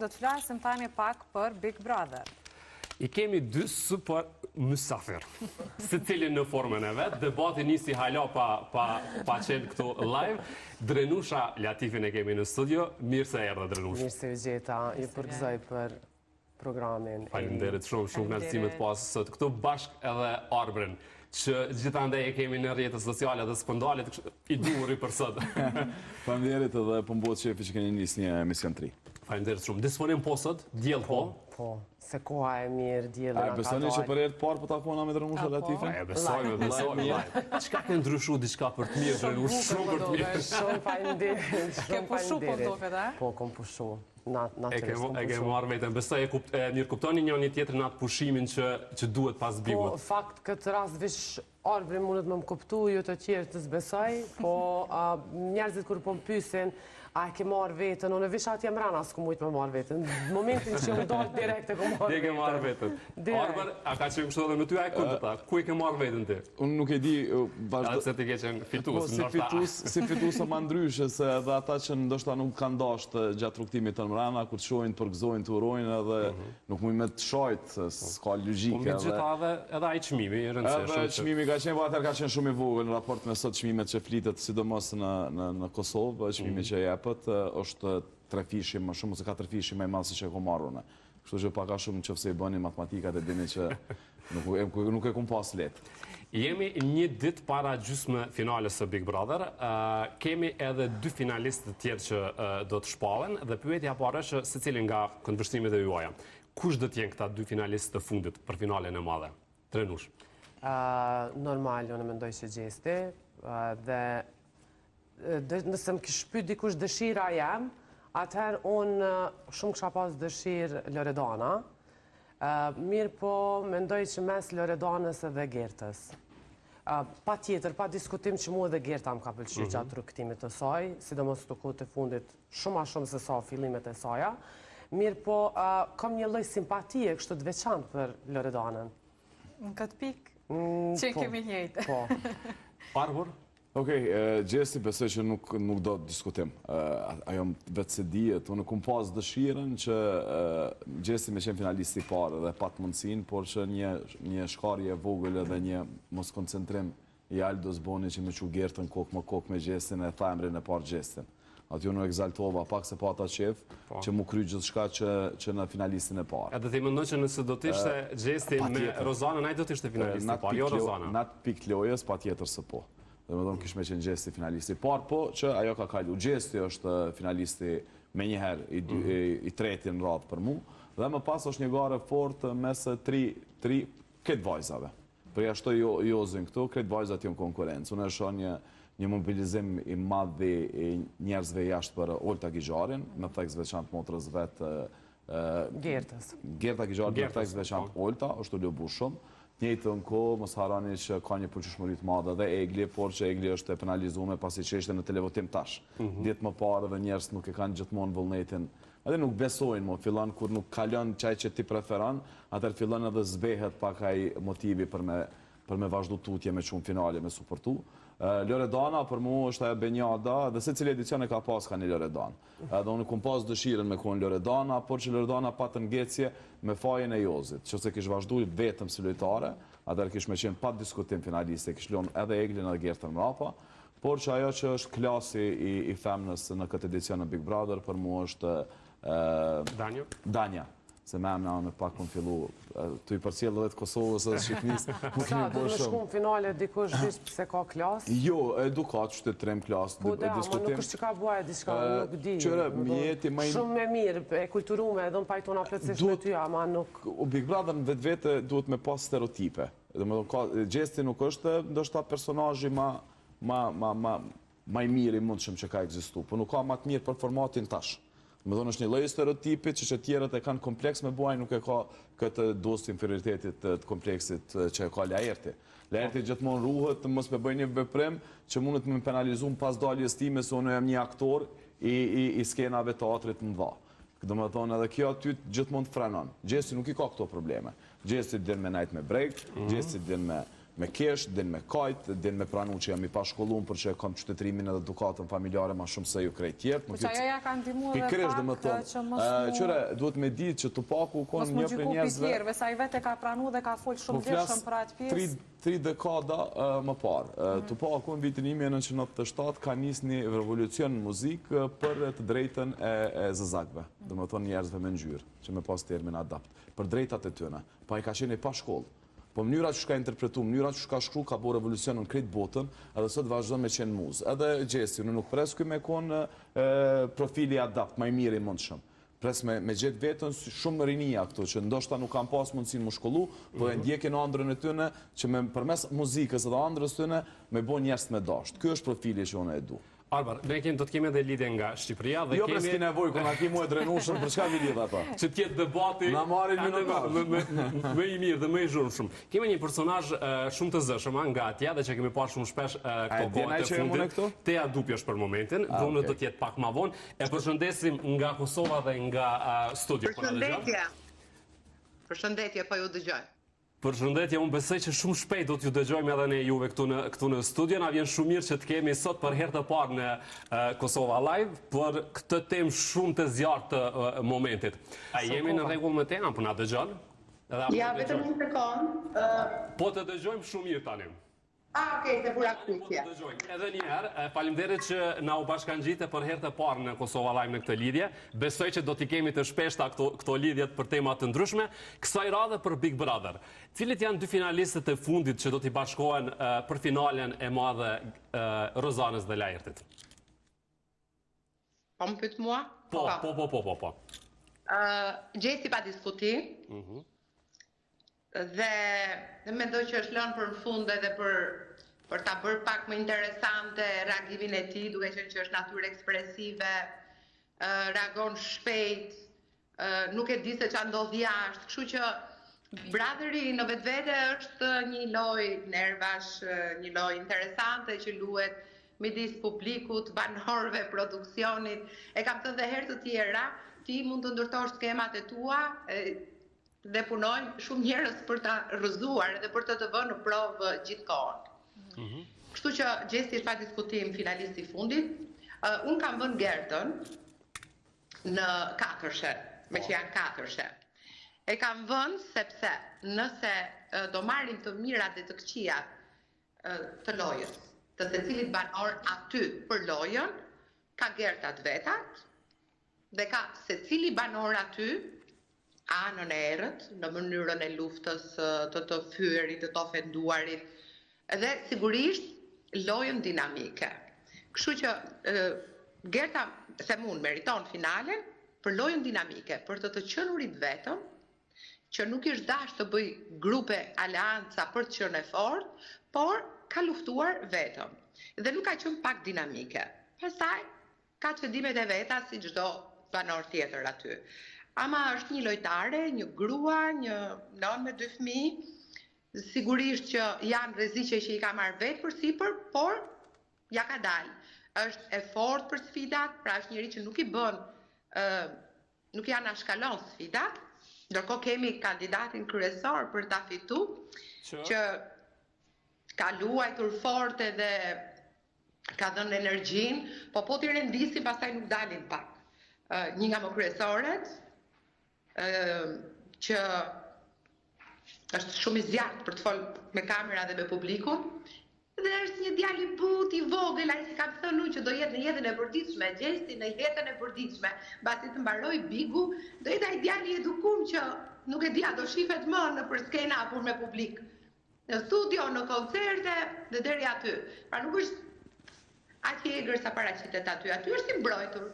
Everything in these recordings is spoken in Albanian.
Do të flasim tani pak për Big Brother. I kemi dy super mysafir, se cilin në formën e vetë. Debati nisi hala pa qenë këtu live. Drenusha Latifin e kemi në studio. Mirë se erdhe, Drenusha. Mirë se u gjeta, ju përgëzoj për programin. Faleminderit shumë knaqësimet pas sot këtu bashk edhe Arbren, që gjithandaj e kemi në rrjetet sociale dhe spondalit i duhuri për sot. Faleminderit edhe po mbot shefi që keni nisë një emision 3. Faleminderit shumë. Disponim po sot, diell po. Po, se koha e mirë, diellin A besoni që për herë të parë po takona me Drenusha Latifin? E besojme. Çka ke ndryshuar diçka për të mirë, Drenush, shumë për të mirë. Shumë faleminderit. Ke pushu po duket, a? Po, kom pushu. E ke marrë vetëm. Besoj e mirë kuptoni njëri tjetrin atë pushimin që duhet pas bigut. Po, fakt këtë rast veç Arbri mundet më kuptu, ju të tjerë të zbesoj, po njerëzit kur po më pyesin, a e ke marrë vetën, unë veç atë jam rana s'ku mujtë me marrë vetën. Në momentin që më dalë direkt e ku marrë vetën. Dhe ke marrë vetën. Arbër, a ka qenë kështu edhe me ty, a e kundërta? Ku i ke marrë vetën ti? Unë nuk e di... Edhe se ti ke qenë fitus, si fitus o ma ndryshe, se edhe ata që ndoshta nuk kanë dashtë gjatë rrugtimit të mrena, kur të shojnë, të përgëzojnë, të urojnë, edhe nuk mujnë me të shojtë, s'ka logjike. Edhe ai çmimi i rëndësishëm. Ka qenë, po atër ka qenë shumë i vogël në raport me sot çmimet që flitet, sidomos në Kosovë, çmimi që jepet është 3 fishim më shumë, ose 4 fishim më i madh se që e kom marrë unë. Kështu që pak a shumë nëse i bëni matematikat e dini që nuk e kom pas lehtë. Jemi një ditë para gjysmë finales së Big Brother. Kemi edhe 2 finalistë të tjerë që do të shpallen dhe pyetja parë është secili nga këndvështrimet e juaja. Kush do të jenë këta 2 finalistë të fundit për finalen e madhe? Drenush. Normal, unë mendoj që Gjesti, dhe nëse më kishë pyet dikush dëshira jam, atëherë unë shumë kisha pas dëshirë Loredana, mirë po mendoj që mes Loredanës edhe Gertës. Pa tjetër, pa diskutim që mu edhe Gerta më ka pëlqyer gjatë rrugtimit të saj, sidomos të kohët e fundit shumë a shumë se sa fillimet e saja, mirë po kam një lloj simpatie kështu të veçantë për Loredanën. Në këtë pikë që kemi njëjtë. Po. Arbor? Okej, Gjesti besoj që nuk do të diskutim. Ajo vetë se dihet, unë kom pas dëshirën që Gjesti me qenë finalisti i parë dhe pat mundësinë, por që një shkarje vogël edhe një mos koncentrim i Aldos Boni që me qu Gertën kokë më kokë me Gjestin e tha emrin e parë Gjestin. Aty unë egzaltova pak se pa ata qef që mu kry gjithë shka që në finalistin e parë. Edhe ti mendoj që nëse do të ishte Gjesti me Rozanën, ai do të ishte finalisti i parë, jo Rozana. Në atë pikë lojës, pa tjetër se po. Dhe me thonë kishme qenë Gjesti finalisti i parë, po që ajo ka kalu. Gjesti është finalisti me njëherë i treti në radhë për mu, dhe më pas është një gare fort mes 3 këtë vajzave. Për jashtë jozën këtu, këtë vajzat jo në konkurencë. Unë është një mobilizim i madh i njerëzve jashtë për Olta Gixharin, me theks veçantë motrës vetë Gerta Gixharin, me theks veçantë Olta, është të lëbu shumë. Njëjtë në kohë, mos harani që ka një përqyshmëri të madhe dhe Egli, por që Egli është e penalizuar pasi që ishte në televotim tash. Ditë më parë dhe njerëz nuk e kanë gjithmonë vullnetin. Edhe nuk besojnë, mo fillon kur nuk kalon çaj që ti preferon, atëherë fillon edhe zbehet pak ai motivi për me vazhdu tutje me qumë finale, me suportu. Loredana për mu është ajo benjada, dhe se cilë edicion e ka pas ka një Loredana. Dhe unë kom pas dëshiren me konë Loredana, por që Loredana patë ngecje me fajin e Jozit, që se kish vazhdu vetëm si lojtare, atër kish me qenë pat diskutim finaliste, kish lon edhe Eglin edhe Gertën mrapa, por që ajo që është klasi i femnës në këtë edicion në Big Brother, për mu është Danja. Se me emna me pak më fillu të i përcjell edhe të Kosovës edhe Shqipnisë. Da, do në shku në finale dikush disë pëse ka klasë? Jo, edukat që të 3 klasë. Po da, ma nuk është që ka buaj diçka, nuk di. Shumë me mirë, e kulturume, edhe në pajtona plëtsish me ty, ama nuk... Big Brother në vetë vete duhet me pas stereotipe. Gjesti nuk është ndoshta personazhi ma i mirë i mundshëm që ka ekzistu, po nuk ka ma të mirë për formatin tash. Me thonë është një lloj stereotipit që tjerët e kanë kompleks me buaj, nuk e ka këtë dosë të inferioritetit të kompleksit që e ka Laerti. Laerti gjithmonë ruhet të mos me bëj një veprim që mundet me penalizuar pas daljes time se unë jam një aktor i skenave teatrit më dha. Do me thonë edhe kjo aty gjithmonë të frenon. Gjesti nuk i ka këto probleme. Gjesti din me najt me brejt, Gjesti din me kesh, din me kajt, din me pranu që jam i pashkollum për që kam qytetrimin edhe edukatën familjare ma shumë se ju krejt tjertë. Po që ajo ja ka ndihmuar edhe Pikërisht, pak domethënë, që mos mu... Qëre, duhet me ditë që Tupaku Mos konë mu një për gjyku njerëzve... pitjerve, sa i vete ka pranu dhe ka folë shumë djeshëm për atë pjesë. 3 dekada më parë. Tupaku në vitin 1997 ka nisë një revolucion në muzikë për të drejtën e zëzakve, dhe më thonë njerëzve me ngjyrë, që me pas termin adapt, për drejtat e tyne. Pa i ka qenë pa shkollë. Po mënyra që shka interpretu, mënyra që shka shkru ka bo revolucion në krejt botën, edhe sot vazhdo me qenë muzë. Edhe Gjesi, në nuk preskuj me konë profili adapt, ma i mirë i mundshëm. Pres me gjithë vetën shumë rinia këtu, që ndoshta nuk kam pas mundësin më shkollu, po e ndjekin andrën e tyne, që me përmes muzikës edhe andrës tyne, me bo njerës me dasht. Ky është profili që unë e du. Arbar, ne do të kemi edhe lidhje nga Shqipëria dhe jo kemi... Jo s'ki nevoj, këna ki mu e drenushën, për çka vi lidh ata? Që tjetë debati... Na marin minutar. Më i mirë dhe më i zhurmë shumë. Kemi një personazh shumë të zëshëm nga atje dhe që kemi parë shumë shpesh këto kohët e fundit. Teja Dupjosh për momentin, dhunë do të jetë pak më vonë. E përshëndesim nga Kosova dhe nga studio. Përshëndetje, po ju dëgjoj. Përshëndetje, unë besoj që shumë shpejt do t'ju dëgjojmë edhe ne juve këtu në studio. Na vjen shumë mirë që të kemi sot për herë të parë në Kosova Live për këtë temë shumë të zjarrt të momentit. A jemi në rregull me temën, po na dëgjon? Ja, vetëm një sekond. Po të dëgjojmë shumë mirë tani. Okej, se pura kujtje. Edhe një herë, faleminderit që na u bashkangjite për herë të parë në Kosova Live në këtë lidhje. Besoj që do t'i kemi të shpeshta këto lidhjet për tema të ndryshme. Kësaj radhe për Big Brother. Cilit janë 2 finalistët e fundit që do t'i bashkohen për finalen e madhe Rozanës dhe Lajrtit? Po më pyet mua? Po. Gjesi pa diskutim. Dhe mendoj që është lënë për në fund edhe për ta bërë pak më interesante reagimin e tij, duke qenë që është natyrë ekspresive, reagon shpejt, nuk e di se ç'a ndodh jashtë, kështu që Brotheri në vetvete është një lojë nervash, një lojë interesante që luhet midis publikut, banorëve, produksionit. E kam thënë dhe herë të tjera, ti mund të ndërtosh skemat e tua, dhe punojnë shumë njerëz për ta rrëzuar dhe për të vënë në provë gjithkohën. Kështu që Gjesi është pa diskutim finalisti i fundit. Unë kam vënë Gertën në 4-she, me që janë 4-she. E kam vënë sepse nëse do marrim të mirat dhe të këqijat të lojës, të secilit banor aty për lojën, ka Gertat vetat dhe ka secili banor aty anën e errët, në mënyrën e luftës, të fyerit, të ofenduarit, dhe sigurisht lojën dinamike. Kështu që Gerta, se mund, meriton finalen për lojën dinamike, për të qenurit vetëm, që nuk ishtë dash të bëj grupe aleanca për të qenë e fortë, por ka luftuar vetëm. Dhe nuk ka qenë pak dinamike. Pastaj, ka çdimet e veta si çdo banor tjetër aty. Ama është një lojtare, një grua, një nën me 2 fëmijë, sigurisht që janë rreziqe që i ka marrë vetë për sipër, por ja ka dalë. Është e fortë për sfidat, pra është njëri që nuk i anashkalon sfidat, ndërkohë kemi kandidatin kryesor për ta fituar, që ka luajtur fort edhe ka dhënë energjinë, po t'i rendisi pastaj nuk dalin pak. Një nga më kryesoret, që është shumë i zjarrt për të folë me kamera dhe me publikun, dhe është një djalë i butë, i vogël, ai si kam thënë unë që do jetë në jetën e përditshme, Gjesi në jetën e përditshme, mbasi të mbaroj Bigu, do jetë ai djalë i edukum që nuk e dia do shihet më nëpër skena apo me publik. Në studio, në koncerte dhe deri aty. Pra nuk është aq i egër sa paraqitet aty. Aty është i mbrojtur.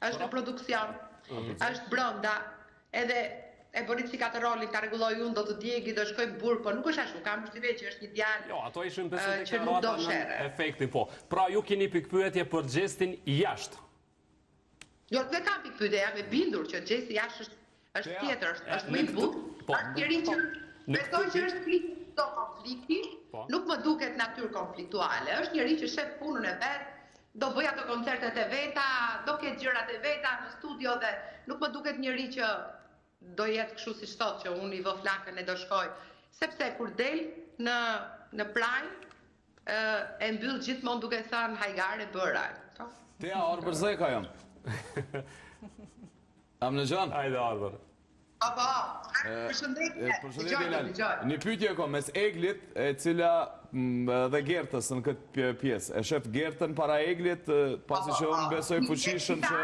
Është në produksion, është brenda. Edhe e bëri si ka të rolin, ka rregulloj unë, do të djegi, do shkoj burr, po nuk është ashtu, kam përshtypjen që është një djalë. Jo, ato ishin besoj që nuk do sherrë. Efektin po. Pra ju keni pikpyetje për Gjestin jashtë. Jo, dhe kam pikpyetje, jam e bindur që Gjesi jashtë është tjetër, është më i butë, është njëri që besoj që është kripto konflikti, nuk më duket natyrë konfliktuale, është njëri që shef punën e vet, do bëj ato koncertet e veta, do ketë gjërat e veta në studio dhe nuk më duket njëri që do jetë kështu si thot që unë i vë flakën e do shkoj, sepse kur del në në plaj, e mbyll gjithmonë duke thënë hajgare bëra. Teja Arbërzeka jam. Am në gjanë? Hajde, Arbër. Përshëndetje. Një pyetje kom mes Eglit e cila dhe Gertës në këtë pjesë. E shef Gertën para Eglit pasi që unë besoj fuqishëm që...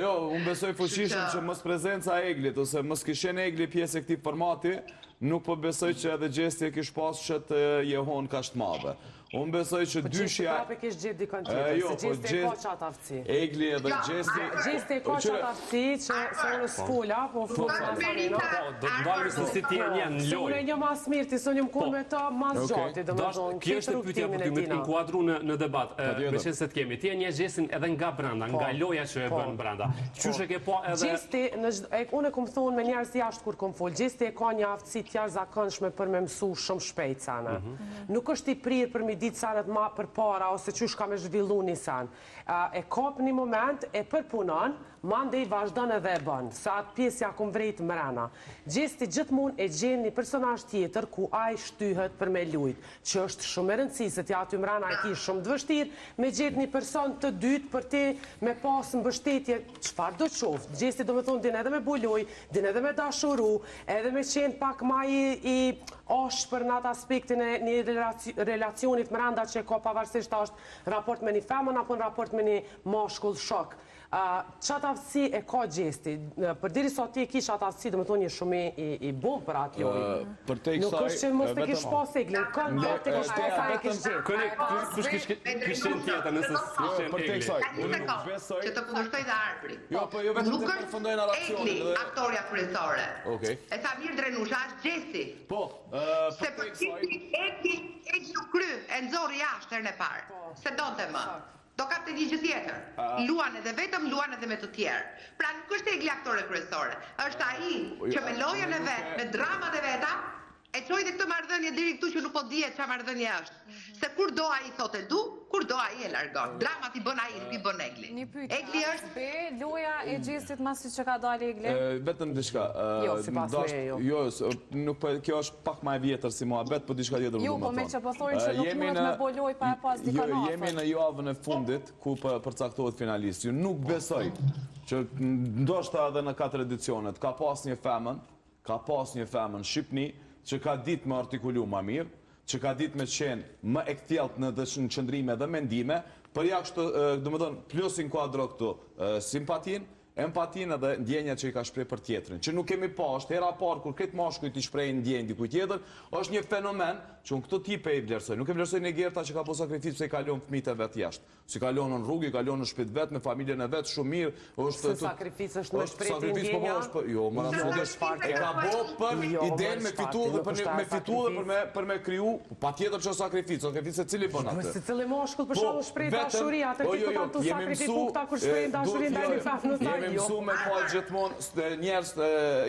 Jo, unë besoj fuqishëm që mos prezenca Eglit ose mos kishen Egli pjesë e këtij formati, nuk po besoj që edhe gjesti e kish pas që të jehon kaq të madhe. Unë besoj që dyshja... Po që kish gjithë dikon tjetër, se gjesti e ka qatë aftësi. Egli edhe gjesti... Gjesti e ka qatë aftësi që se unë s'kulla, po fulla në farina. Do të ndalëmi se si ti e një në Se unë e lojë. një mas mirë, ti së një më konë me ta mas gjati, dhe më zonë, Kjo është këtë e pyetja për ty me të inkuadru në debat. Me qenë se të kemi. Ti e një gjestin edhe nga brenda, nga loja që e bën brenda. Qysh e ke po edhe... Gjesti, unë e kom thonë me njerës jashtë kur kom folë, gjesti e ka një aftësi tjarë zakonshme për me mësu shumë shpejt sana. Nuk është i prirë për mi ditë sanet ma për para, ose qysh ka me zhvillu një san. E kap një moment, e përpunon, ma ndej vazhdon edhe e bën, sa atë pjesë ja kom vrejt mrena. Gjesti gjithmonë e gjen një personazh tjetër ku ai shtyhet për me lujt, që është shumë e rëndësishme se ti aty mrena e ki shumë të vështirë me gjetë një person të dytë për ti me pas mbështetje çfarë do të qoftë. Gjesti do të thonë din edhe me buloj, din edhe me dashuru, edhe me qenë pak më i ashpër në atë aspektin e një relacionit mrenda që ka pavarësisht është raport me një femën apo në raport me një mashkull shok. Qatë aftësi e ka gjesti, për diri sa ti e kish atë aftësi, dhe më thonë një shumë i bom për atë lojë. Nuk është që mos të kish pas Eglin, kënë do të kish pas a e kish gjithë. Këni, kush kishin tjetër nëse s'kishin Egli? Unë besoj që të kundërshtoj dhe Arbri. Jo, po jo vetëm të përfundoj në Egli, aktoria kryesore. E Samir Drenusha është gjesti. Po, Se për Egli nuk kry, e nëzori jashtë herën e parë. Se donte më. Do kapte një gjë tjetër. Luan edhe vetëm, luan edhe me të tjerë. Pra nuk është Egli aktore kryesore. Është ai që me lojën e vet, me dramat e veta, e çoi dhe këtë marrëdhënie deri këtu që nuk po dihet çfarë marrëdhënie është. Se kur do ai thotë du, kur do ai e largon. Dramat i bën ai, nuk i bën Egli. Një pyetje. Egli është Be, loja e gjestit masi që ka dalë Egli? vetëm diçka. Jo, sipas meje, jo. Jo, nuk kjo është pak më e vjetër si muhabet, po diçka tjetër Jo, po me që po thonë që nuk mund me boloj pa e pas dikon afër. Jemi në javën e fundit ku përcaktohet finalisti. Unë nuk besoj që ndoshta edhe në 4 edicionet ka pas një femën Shqipni që ka ditë me artikulu më mirë, që ka ditë me qenë më e kthjellët në qëndrime dhe mendime, për jashtë, domethënë, plus inkuadro këtu empatin edhe ndjenja që i ka shpreh për tjetrin. Që nuk kemi pa, është hera parë kur këtë mashkujt i shpreh ndjenjë dikujt tjetër, është një fenomen që unë këtë tipe i vlerësoj. Nuk e vlerësoj në Gerta që ka po sakrificë se i kalon fëmijët e vet jashtë. Si kalon në rrugë, i kalon në shtëpi vet me familjen e vet shumë mirë, Se sakrificë është me shprehje ndjenja. Jo, më e ka bë për idenë me fitu dhe për me kriju, patjetër që sakrificë cili bën atë. Se cili mashkull për shkak shpreh dashuri, atë ti po tu sakrifiku këta kur shprehin dashurinë ndaj një femnë. Jemi mësu me pa gjithmonë njerëz,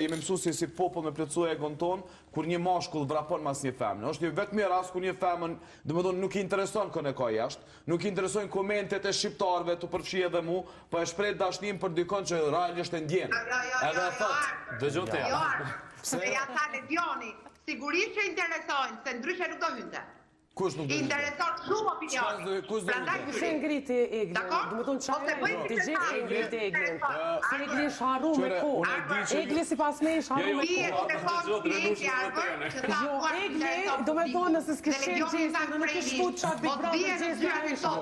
jemi mësu si popull me plotësoj egon ton, kur një mashkull vrapon mas një femnë. Është një vetëm rast kur një femën, domethënë nuk i intereson kënë e ka jashtë, nuk i interesojnë komentet e shqiptarëve të përfshi edhe mu, po e shpreh dashnin për dikon që realisht e ndjen. Edhe thot, dëgjoj te. Pse ja tha Ledioni, sigurisht që interesojnë, se ndryshe nuk do hynte. Kush nuk do hynte? Intereson shumë opinioni. Kush do hynte? Kush e ngriti Eglin? Domethënë çfarë ti gjeti ngriti Eglin? Se Egli është harru me kohë. Egli sipas me është harru me kohë. Jo, Egli, domethënë nëse s'kish qenë gjesti, do nuk kish fut çat Big Brother gjesti ai është.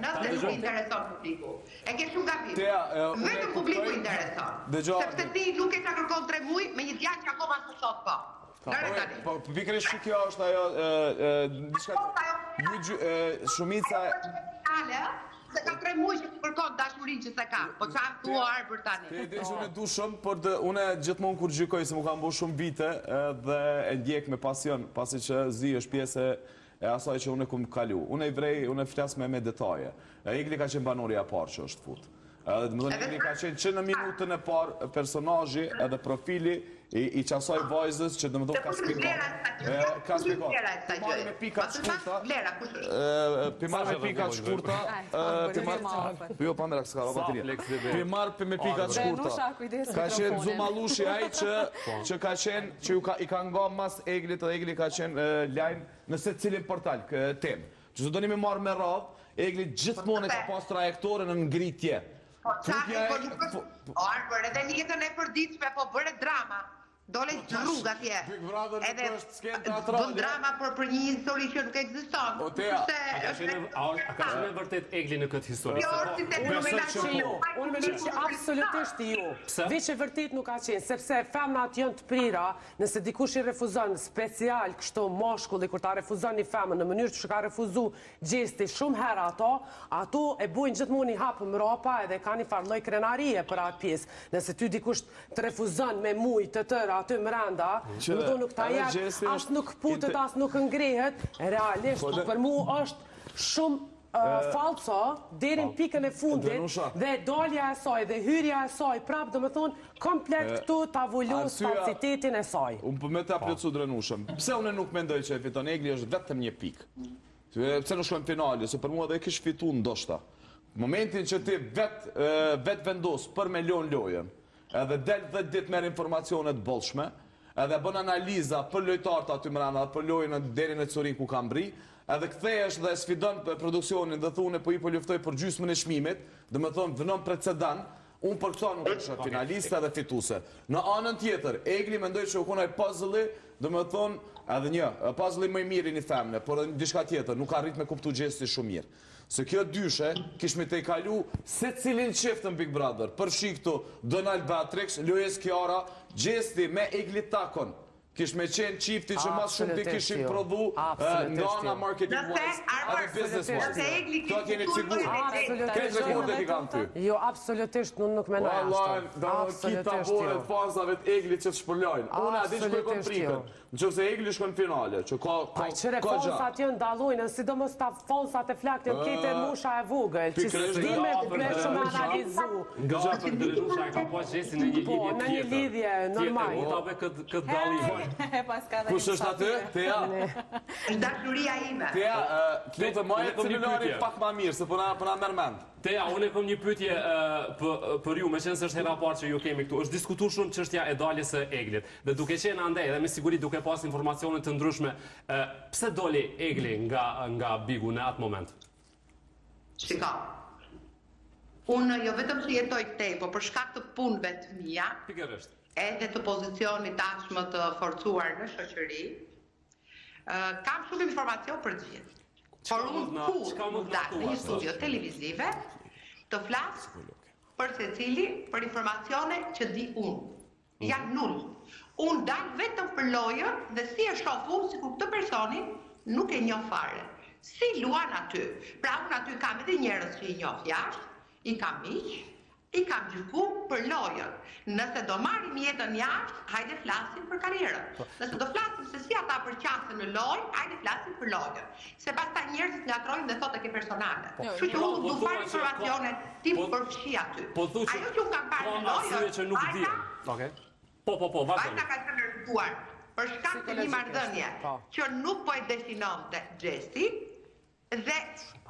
Nëse nuk intereson publiku. E ke shumë gabim. Vetëm publiku intereson. Sepse ti nuk e ka kërkon 3 muaj me një djalë që akoma s'e thot po. Po, pikërisht kjo është ajo, shumica... Se ka 3 muaj që kërkon dashurinë që se ka, po çfarë thua Arbër tani? Unë e du shumë, por unë gjithmonë kur gjykoj se mu kam bo shumë vite dhe e ndjek me pasion, pasi që zi është pjesë e asaj që unë e kum kalu. Unë e vrej, unë e flas me detaje. Egli ka qenë banorja e parë që është fut. Edhe më thënë, Egli ka qenë që në minutën e parë personazhi edhe profili i qasaj vajzës që dhe më thënë ka spikon. Ka spikon. Pimari me pikat shkurta. Pimar me pikat shkurta. Jo, pa me rakska, bateria. Pimar me pikat shkurta. Ka qenë Zumalushi ai që ka qenë, që i ka nga mas Eglit edhe Egli ka qenë lajnë në se cilin portal tem. Që do një me marrë me radhë, Egli gjithmonë e ka pas trajektore në ngritje. Por edhe njëtën e përditshme, po bërë drama. Dole rrugë atje. Edhe bën drama për një histori që nuk ekziston. A ka qenë vërtet Egli në këtë histori? Unë mendoj që absolutisht jo. Veç e vërtet nuk ka qenë, sepse femnat janë të prira, nëse dikush i refuzon special kështu mashkulli kur ta refuzon një femën në mënyrë që ka refuzu gjesti shumë herë ato e bujnë gjithmonë një hap mrapa edhe ka një farë lloj krenarie për atë pjesë. Nëse ty dikush të refuzon me mujë të tërë aty mrenda, nuk ta jep, as nuk putet, as nuk ngrehet, realisht për mua është shumë falso deri në pikën e fundit dhe dalja e saj dhe hyrja e saj prap domethënë komplet këtu ta vullos falsitetin e saj. Unë për me ta plotsu Drenushën. Pse unë nuk mendoj që e fiton Egli është vetëm një pikë. Pse nuk shkojnë finale, se për mua dhe e kish fitu ndoshta. Momentin që ti vet vendos për me lojën, edhe del 10 ditë merr informacionet bollshme, edhe bën analiza për lojtarët aty mbrana, për lojën deri në Corin ku ka mbri, edhe kthehesh dhe sfidon produksionin dhe thunë po i po luftoj për gjysmën e çmimit, domethënë vënon precedent, unë për këto nuk isha finaliste dhe fituese. Në anën tjetër, Egli mendoj që u konaj puzzle-i, domethënë edhe një puzzle më i mirë një femne, por diçka tjetër, nuk arrit me kuptu gjesti shumë mirë. Se kjo dyshe, kishme te i kalu se cilin qiftën Big Brother, përshi këtu Donald Batrix, Luis Kiara, gjesti me Egli Takon, kishme qenë qifti që mas shumë ti kishim prodhu nga ana marketing wise, edhe business wise. Kjo keni sigur. Këtë rekordet i kam ty. Jo, absolutisht, nuk me në ashtë. Kita vore fazave të Egli që të shpërlojnë. Unë a di që për komprikën. Në që se Egli shkon finale, që ka gja. Qëre fonsat jënë dalojnë, sidomos ta fonsat e flaktë, kete musha e vogël, që s'dime me shumë analizu. Nga për Drenusha e ka po qesin në një lidhje tjetër. Në një lidhje, normal. Tjetër, utabe këtë dalim. Kush është aty? Teja? Është dashuria ime. Teja, këtë maje celulari pak ma mirë, se përna mërmend. Teja, unë e kom një pyetje për ju, me qenë se është hera parë që ju kemi këtu. Është diskutuar shumë çështja e daljes së Eglit. Dhe duke qenë andej, dhe me siguri duke pas informacione të ndryshme, pse doli Egli nga Bigu në atë moment? Shiko, unë jo vetëm që jetoj këtej, po për shkak të punëve të mia, Pikërisht. edhe të pozicionit tashmë të forcuar në shoqëri, kam shumë informacion për të gjithë. Por unë kur dalë në një studio televizive, të flasë për secili për informacione që di unë. Janë null. Unë dalë vetëm për lojën dhe si e shoh unë si kur këtë personin nuk e njoh fare. Si luan aty. Pra unë aty kam edhe njerëz që i njoh jashtë, i kam miq, i kam gjyku për lojën. Nëse do marrim jetën jashtë, hajde flasim për karrierën. Nëse do flasim se si ata përqasen në lojë, hajde flasim për lojën. Se pastaj njerëzit ngatrojnë dhe thotë ke personale. Kështu që unë du fal informacione ti përfshi aty. Ajo që unë kam parë në lojën, Po, vazhdo. Vajta ka të nërëtuar për shkak të një marrëdhënie që nuk po e definonte Gjesti dhe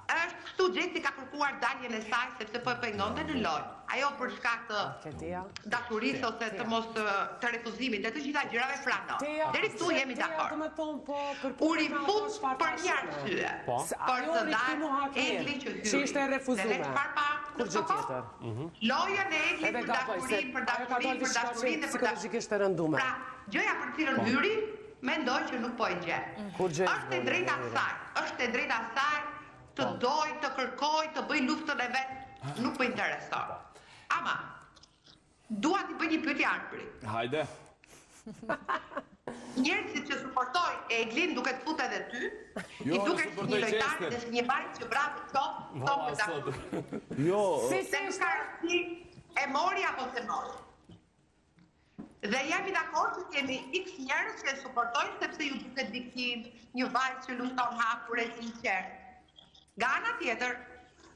është kështu Gjesti ka kërkuar daljen e saj sepse po e pengonte në lojë. Ajo për shkak të dashurisë ose të mos të refuzimit dhe të gjitha gjërave pranon. Deri këtu jemi dakord. U rifut për një arsye. Për të dalë Egli që hyri. Që ishte refuzuar. Kur gjë tjetër. Lojën e Egli për dashurinë, për dashurinë dhe për psikologikisht e rënduar. Pra, gjëja për cilën hyri, mendoj që nuk po e gjen. Është e drejta saj, është e drejta saj të doj, të kërkoj, të bëj luftën e vet, nuk po intereson. Ama, dua t'i bëj një pyetje Arpri. Hajde. Njerëzit që suportoj Eglin duke të fut edhe ty, i duke si një lojtar dhe si një bajt që bravo qoftë, tomë të dashur. Jo. Se nuk ka rësi e mori apo se mori. Dhe jemi dakord që kemi x njerëz që e suportojnë sepse ju duket viktim, një vajzë që lufton hapur e sinqert. Nga ana tjetër,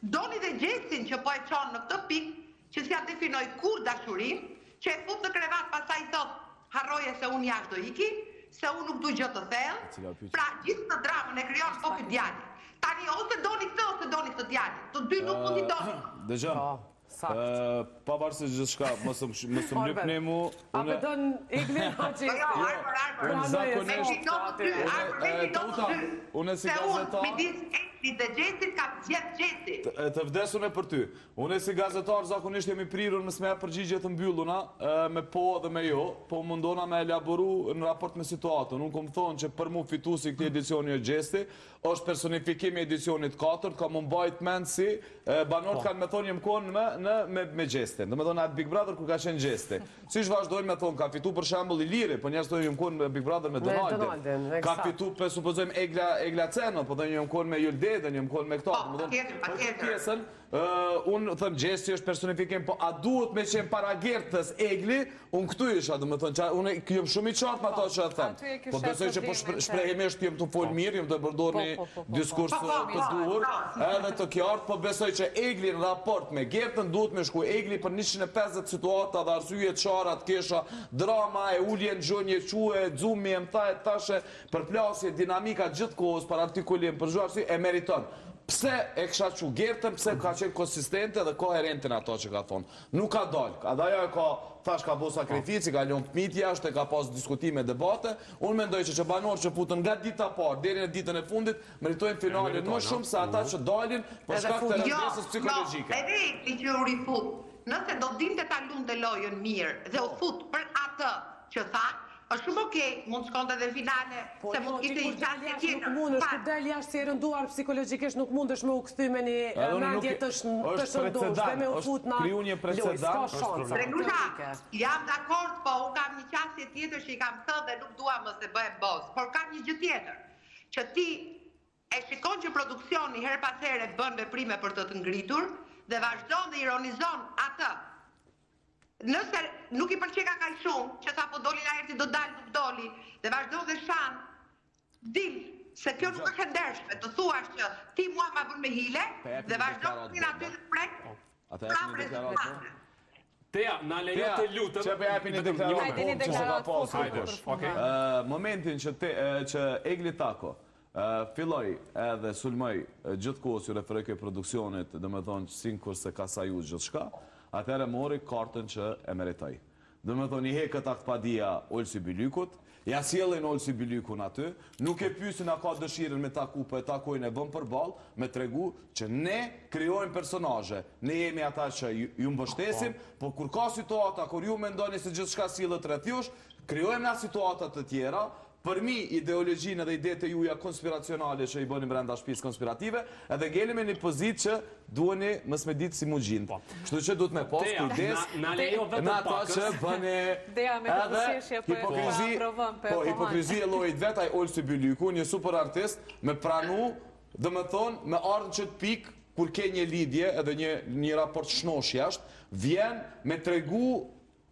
doni dhe Gjestin që po e çon në këtë pikë që s'ja definoj kur dashurin, që e fut në krevat pasaj thot, harroje se unë jashtë do iki, se unë nuk du gjë të thellë, pra gjithë të dramën e kryon po këtë djali. Tani, ose doni këtë djali, të dy nuk mund i doni. Dëgjëm, pavarësisht gjithë shka, mësë më lypni mu... A përdon Eglin Hoxhi? Unë si gazetar... Dhe Gjesit ka gjithë Gjesit. Të vdesun e për ty. Unë si gazetar zakonisht jemi prirur me sme përgjigje të mbylluna, me po dhe me jo, po mundona me elaboru në raport me situatën. Unë kom thonë që për mu fitusi këti edicioni e Gjesti, është personifikimi edicionit 4, ka më mbajt menë si banorët kanë me thonë jem konë me Gjestin. Dhe me thonë atë Big Brother kur ka qenë Gjesti. Si shvazhdojnë me thonë, ka fitu për shambull i Liri, po njerës thonë jem konë me Big Brother me Donaldin. Ka fitu për supozojmë Egla Ceno, po thonë jem konë me Julde, dhe njëm konë me këto, pjesën, unë thëmë Gjesti është personifikim, po a duhet me qenë para gertës Egli, unë këtu isha, dhe më thënë, unë jëmë shumë i qartë me ato që e thëmë, po besoj që po shprehimisht jëmë të folë mirë, jëmë të përdor një diskurs të duhur, edhe të kjartë, po besoj që Egli në raport me gertën duhet me shku Egli për 150 situata dhe arsye qarat, kesha, drama, e ullje në gjënje, quë, dzumi, e mta, e tashe, për plasje, dinamika gjithë kohës, për artikulim, për zhuarësi, e meriton. Pse e kësha që gertën, pse ka qenë konsistente dhe koherentin ato që ka thonë. Nuk ka dalë. Adaja e ka, thash ka bo sakrifici, ka ljonë pëmit jashtë, ka pas diskutime, debate. Unë mendoj që banorë që putën nga dita parë, deri në ditën e fundit, meritojnë finalin më shumë se ata që dalin për shkak të rëndesës psikologjike. Edhe i që u rifut, nëse do dinte ta lunë të lojën mirë dhe u fut për atë që tha, është shumë okej, mund shkonte dhe finale, se mund kishte një qansje tjetër. Nuk mundesh, kur del jashtë si e rënduar psikologjikisht, nuk mundesh me u kthy me një mendje të shëndosh, dhe me u fut në lojë, s'ka shansa. Renusha, jam dakord, po unë kam një qansje tjetër që i kam thënë dhe nuk dua më se bëhem boss, por kam një gjë tjetër, që ti e shikon që produksioni her pas here bën veprime për të ngritur dhe vazhdon dhe ironizon atë. Nëse nuk i pëlqeka kaj shumë, që sa po doli nga herti do dalë, nuk doli, dhe vazhdo dhe shanë, dil, se kjo nuk është ndershme, të thuash që ti mua ma bën me hile, dhe vazhdo të tin aty dhe prek, prap rezultate. Teja, na lejo të lutëm. Që për japin një deklaratë. Momentin që Egli Tako filloj edhe sulmoj gjithë kohës ju referoj këj produksionit, dhe me thonë sin kurse ka saju gjithë shka, atëherë mori kartën që e meritoj. Dhe me thonë, i hekët akt padia Olsi Bylykut, ja sjellin Olsi Bylykun aty, nuk e pysin a ka dëshirën me taku, për e takojnë e bëm për balë, me tregu që ne kryojmë personazhe, ne jemi ata që ju mbështesim, po kur ka situata, kur ju mendoni se gjithë shka sillet rreth jush, kryojmë nga situatat të tjera, përmi ideologjinë dhe idetë e juja konspiracionale që i bëni brenda shtëpisë konspirative, edhe ngelemi në pozitë që duheni mos me ditë si mugjinë. Kështu që duhet me pas kujdes në ata që bëni edhe hipokrizi e llojit vet ai Olsi Bylyku, një super artist me pranu, dhe me thonë, me ardhën që të pikë kur ke një lidhje edhe një raport shnosh jashtë, vjen me tregu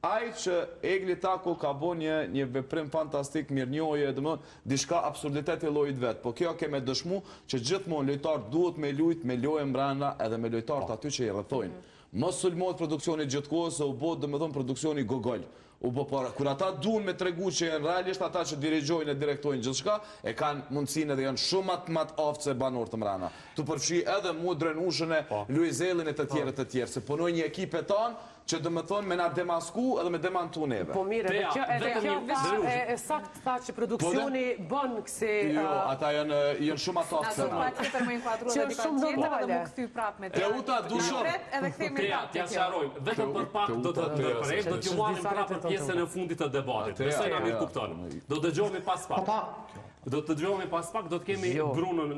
ai që Egli Tako ka bo një veprim fantastik, mirënjohje, dhe më dishka absurditet e llojit vet. Po kjo ke me dëshmu që gjithmonë lojtar duhet me lujt, me lojë mbrana edhe me lojtarët aty që i rrethojnë. Mos sulmohet produksioni gjithkohës, se u bë domethënë produksioni gogol. U bë para. Kur ata duan me tregu që janë realisht ata që dirigjojnë e direktojnë gjithçka, e kanë mundësinë edhe janë shumë më të aftë se banorët të mbrana. Tu përfshi edhe mu Drenushën e Luizellin e të tjerë, se punoj një ekip e tanë që do më thonë me na demasku edhe me demantu neve. Po mire, edhe kjo e sakt tha që produksioni bën kësi... Jo, ata janë shumë ato të sema. Na tjetër më inkuadru dhe dika tjetër dhe më këthy prap me tjetër. Teuta du shumë. Edhe këthejmë i prap t'ja sharojmë. Vetëm për pak do të ndërprejmë, do t'ju marim prap për pjesën e fundit të debatit. Besoj na mirë kuptonë. Do të dëgjohemi pas pak. Do të dëgjohemi pas pak, do të kemi Brunën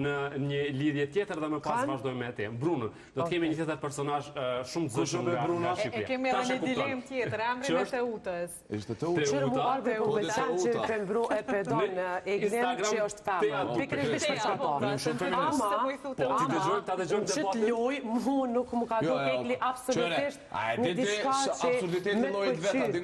në një lidhje tjetër dhe më pas vazhdojmë me temë. Brunën, do të kemi një tjetër personazh shumë të zëshëm nga Shqipëria. E kemi edhe një dilemë tjetër, emrin e Teutës. Ishte Teuta. Qërë mu arbe ku besan që të mbru e pedon Eglin që është femër. Pikërisht për qato. Ama, që të loj, mu nuk mu ka do Egli absolutisht një diçka që me të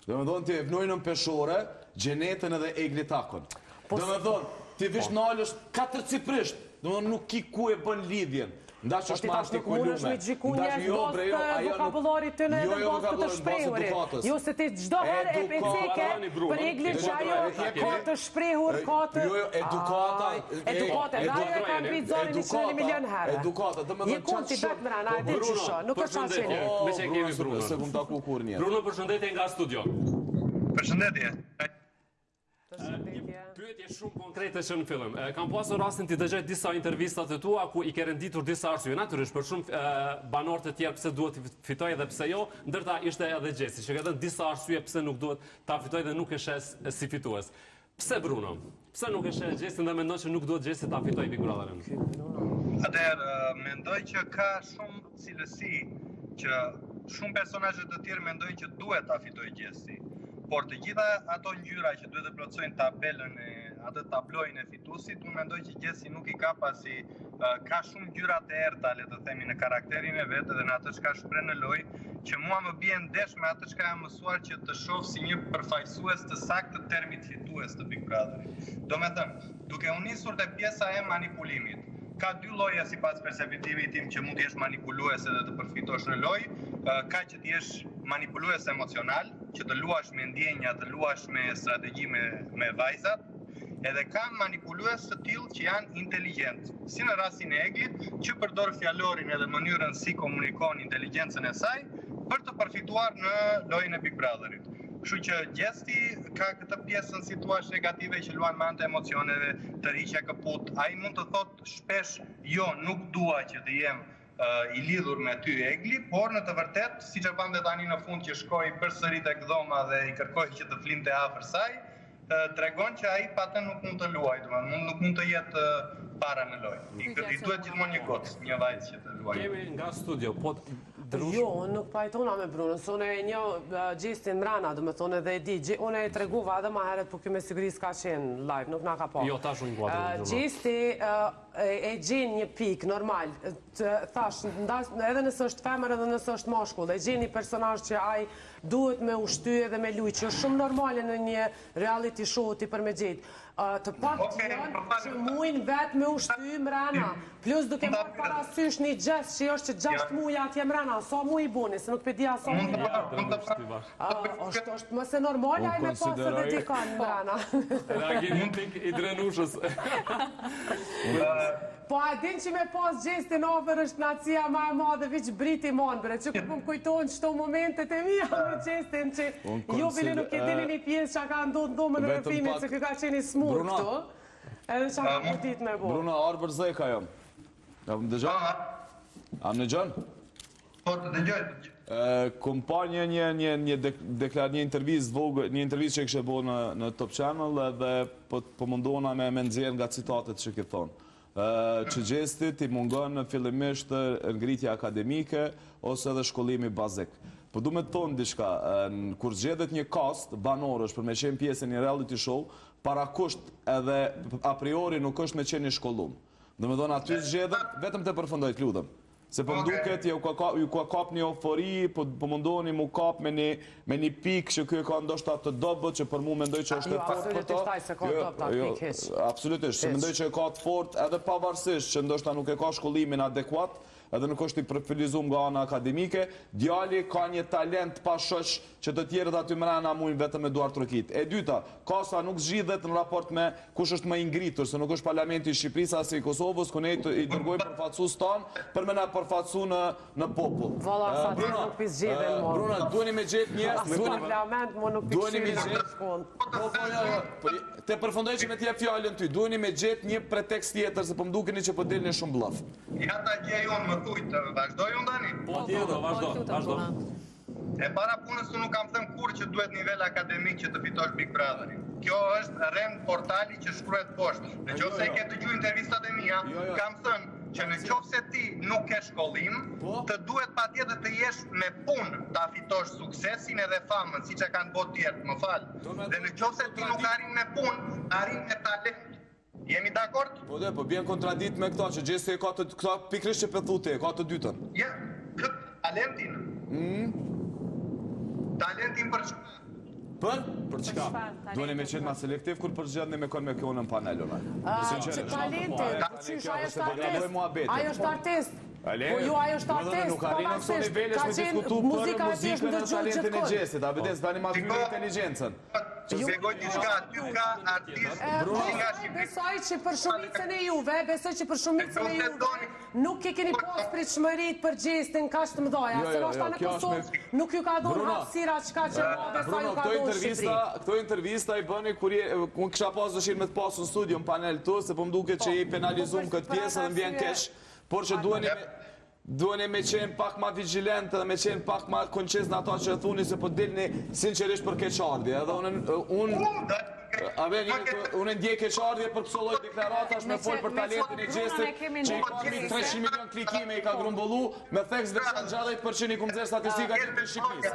Dhe me thonë ti e vnojnë në peshore, Gjenetën edhe Egli Takon. Dhe me thonë, ti vish nalësht 4 ciprisht, dhe me thonë nuk ki ku e bën lidhjen. Ndash është ti më tash nuk mundesh artikulume. me gjiku njerëz bost vokabullarit të në edhe bost të shprehuri. Jo se ti çdo herë e pecike për eglin që ajo ka të shprehur, ka të... Edukata... Edukata, na e kanë ngritë zonin 100 milion herë. Edukata, dhe më Je konti vetë mrena, e di që shë, nuk është ashe një. Me që kemi Bruno. Se kum taku kur njerë. Bruno, përshëndetje nga studio. Përshëndetje. Pyetje shumë konkrete që në fillim. Kam pasur rastin të dëgjoj disa intervistat e tua ku i ke renditur disa arsye. Natyrisht për shumë banorë të tjerë pse duhet të fitojë dhe pse jo, ndërta ishte edhe Gjesi që ka dhënë disa arsye pse nuk duhet ta fitojë dhe nuk e shes si fitues. Pse Bruno? Pse nuk e shes Gjesin dhe mendon që nuk duhet Gjesi ta fitojë Big Brotherin? Atëherë, mendoj që ka shumë cilësi që shumë personazhe të tjerë mendojnë që duhet ta fitojë Gjesi. Por të gjitha ato ngjyra që duhet të plotësojnë tabelën e atë tablojin e fituesit, unë mendoj që Gjesi nuk i ka pasi ka shumë ngjyra të errta, le të themi, në karakterin e vet dhe në atë çka shpreh në lojë, që mua më bie ndesh me atë çka jam mësuar që të shoh si një përfaqësues të saktë të termit fitues të Big Brotherit. Domethënë, duke u nisur te pjesa e manipulimit, ka dy lloje sipas perceptimit tim që mund të jesh manipulues edhe të përfitosh në lojë, ka që të jesh manipulues emocional, që të luash me ndjenja, të luash me strategji me vajzat, edhe ka manipulues të tillë që janë inteligjent, si në rastin e Eglit, që përdor fjalorin edhe mënyrën si komunikon inteligjencën e saj për të përfituar në lojën e Big Brotherit. Kështu që Gjesti ka këtë pjesën si thua negative që luan me anë të emocioneve, të riqe këput. Ai mund të thotë shpesh jo, nuk dua që të jem i lidhur me ty Egli, por në të vërtet, siç e bante tani në fund që shkoi përsëri tek dhoma dhe i kërkoi që të flinte afër saj, tregon që ai patën nuk mund të luajë, domethënë nuk mund të jetë para në lojë. I duhet gjithmonë një gocë, një vajzë që të luajë. Kemi nga studio, po Jo, unë nuk pajtona me Bruno, së unë e një Gjestin mrana, dhe me thonë edhe e di, unë e treguva edhe ma heret, po kjo me siguri s'ka qenë live, nuk na ka po. Jo, tash unë guatë. Gjesti e gjen një pik, normal, thash, edhe nësë është femër edhe nësë është mashkull, e gjen një personazh që ai duhet me ushty edhe me luj, që është shumë normale në një reality show ti për me gjetë. Të pak të janë që mujnë vetë me ushty mrena, plus duke marrë parasysh një gjes që është që 6 muja atje mrena, sa muj i boni, se nuk pedia sa muj i boni. është mëse normale aj me pasë dhe t'i kanë mrena. Reagimin pik i drenushës. Po a din që me pas Gjestin ofër është nacia ma e madhe viq briti monë, bre, që më kujtojnë qëto momentet e mija me Gjestin që ju bili nuk e dini një pjesë që ka ndodhë në domën e rëfimit që ka qeni smur këtu, edhe që ka mëtit me bo. Bruno, arë për zej ka jam. A më dëgjon? A më dëgjon? Po të dëgjoj. Kom pa një intervjist vogë, një intervjist që kështë e bo në Top Channel dhe po mundona me nëzirë nga citatet që këtë thonë. Që Gjesti ti mungon fillimisht ngritja akademike ose edhe shkollimi bazik. Po du me të thonë diçka, kur zgjedhet një cast banorësh për me qenë pjesë një reality show, para kusht edhe a priori nuk është me qenë një shkollum. Dhe me thonë aty zgjedhet, vetëm të përfundoj të ludëm. Se po mduket, ju ka kap një eufori, po mundoni mu kap me një pik që kjo ka ndoshta të dobët, që për mu mendoj që është e fort për ta. Absolutisht, që mendoj që e ka të fort edhe pavarësisht që ndoshta nuk e ka shkollimin adekuat, edhe nuk është i profilizum nga ana akademike, djali ka një talent pa shoq që të tjerët aty mrena mujnë vetëm me duar trokit. E dyta, kasa nuk zgjidhet në raport me kush është më i ngritur, se nuk është parlamenti i Shqipërisë as i Kosovës, ku ne i dërgojmë përfaqësues tanë për me na përfaqësu në popull. Valla, sa të nuk pi zgjedhen mo. Bruna, duheni me gjetë njerëz, duheni me gjetë. Te përfundoj që me t'jep fjallën ty, duheni me gjetë një pretekst tjetër, se po më dukeni që po dilni shumë blaf. Ja ta gjej unë më thujtë, vazhdoj unë tani? Po tjetër, vazhdo. E para punës të nuk kam thënë kur që duhet nivel akademik që të fitosh Big Brotherin. Kjo është rend portali që shkruhet poshtë. Në qoftë se e ke dëgjuar intervistat e mia, kam thënë që në qoftë se ti nuk ke shkollim, të duhet patjetër të jesh me punë ta fitosh suksesin edhe famën, siç e kanë botë tjerë, më fal. Dhe në qoftë se ti nuk arrin me punë, arrin me talent. Jemi dakord? Po dhe, po bjen kontradikt me këta që Gjesti e ka të pikrisht që pëthute, e ka të dytën. Ja, këtë talentin. Talentin për çka? Për çka? Duheni me qenë ma selektiv kur përgjendni me konë me kjo në panel, ona. Që talentin, qysh ajo është artist. Ajo është artist. Po ju ajo është artist, nuk arrin në këto nivele me diskutu për muzikën e talentin e Gjestit. A vedes tani ma fytyrë inteligjencën. Shpjegoj diçka, aty ka artist nga Shqipëria. Besoj që për shumicën e juve, nuk e keni pas pritshmëritë për Gjestin kaq të mëdha, se ndoshta në Kosovë nuk ju ka dhënë hapësira çka që besoj ju ka dhënë Shqipëri. Këto intervista i bëni kur kisha pas dëshirë me të pasur në studio në panel tu, se po më duket që i penalizum këtë pjesë dhe më vjen keq, por që duheni me qenë pak ma vigilent dhe me qenë pak ma konqes në ato që thuni se po dilni sinqerisht për keqardhje. Edhe unë ndjej keqardhje për këso lloj deklaratash me fol për talentin e Gjestit që i ka 300 milion klikime i ka grumbullu me theks dhe 60% i kumëzer statistikat e Shqipërisë.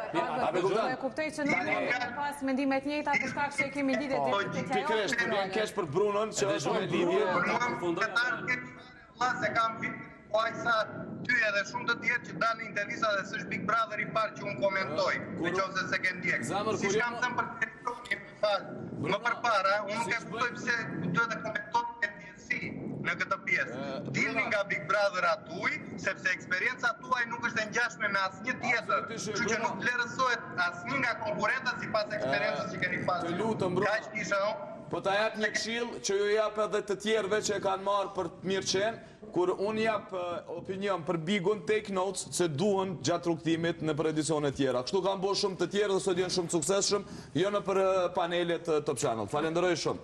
E kuptoj që nuk kemi pas mendimet njëjta për shkak se kemi lidhje të Pikërisht, po vjen keq për Brunon që është me lidhje. Se kam po ajsa ty edhe shumë të tjerë që dalë në intervista dhe s'është Big Brother i parë që unë komentoj, në qoftë se ke ndjek. Si shkam thëmë për televizonin, më përpara, unë nuk e kuptoj pse duhet të komentoj të ndjesi në këtë pjesë. Dilni nga Big Brother atuj, sepse eksperienca tuaj nuk është e ngjashme me asnjë tjetër, kështu që nuk vlerësohet asnjë nga konkurrentët sipas eksperiencës që keni pasur. Të lutem, Bruno. Kaq kisha unë. Po ta jap një këshill që ju jap edhe të tjerëve që e kanë marrë për të mirë qenë, kur unë jap opinion për Bigun, take notes se duhen gjatë rrugtimit në për edicionet tjera. Kështu kanë bërë shumë të tjerë dhe sot janë shumë të suksesshëm, jo në për panelet Top Channel. Falenderoj shumë.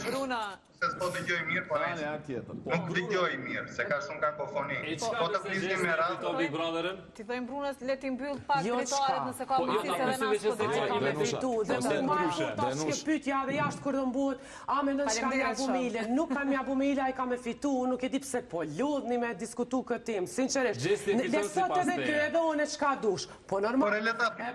Bruna. Se s'po dëgjoj mirë, po nuk dëgjoj mirë, se ka shumë kakofoni. Po të flisnim me radhë. Ti thojmë Brunës le ti mbyll pak drejtoret nëse ka mundësi se dhe na s'po me fitu. Dhe më marrë tash që pyetja dhe jashtë kur do mbuhet, a mendon se ka mja Bumile? Nuk ka mja Bumile, ai ka me fitu, nuk e di pse po ludhni me diskutu këtë tim, sinqerisht. Le sot edhe ky edhe unë çka dush. Po normal.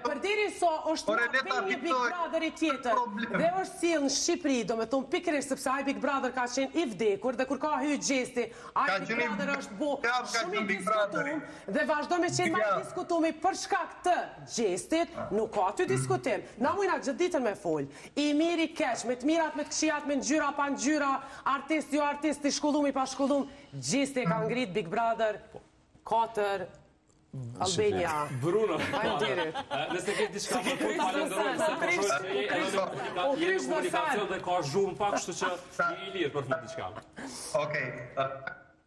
Përderi so është një Big Brother i tjetër. Dhe është sill në Shqipëri, domethënë pikërisht sepse ai Big Brother ka qenë i vdekur dhe kur ka hyrë Gjesti, ai Big Brother është bo shumë i diskutum dhe vazhdo me qenë ma i diskutumi për shkak të Gjestit, nuk ka ty diskutim. Na mujna gjithë ditën me fol. I miri keq, me të mirat, me të këqijat, me ngjyra pa ngjyra, artist jo artist, i shkollum i pa shkollum. Gjesti ka ngrit Big Brother 4 Albania. Bruno. Faleminderit. Nëse ke diçka për fund, falenderoj se po shohë jeni në komunikacion dhe ka zhurmë pak, kështu që je i lirë për fund diçka. Okej.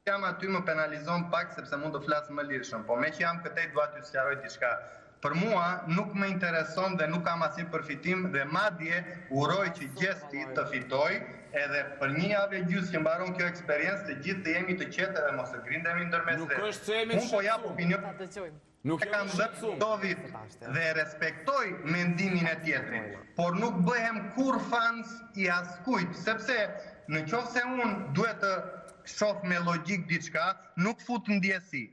Jam aty më penalizon pak sepse mund të flas më lirshëm, po me që jam këtej dua t'ju sqaroj diçka. Për mua nuk më intereson dhe nuk kam asnjë përfitim dhe madje uroj që Gjesti të fitoj. Edhe për një javë e gjysmë që mbaron kjo eksperiencë, të gjithë të jemi të qetë dhe mos të grindemi ndërmjet. Nuk është se jemi unë po jap opinion. Nuk kam dhënë dovit dhe respektoj mendimin e tjetrit, por nuk bëhem kur fans i askujt, sepse në qoftë se unë duhet të shoh me logjik diçka, nuk fut ndjesi.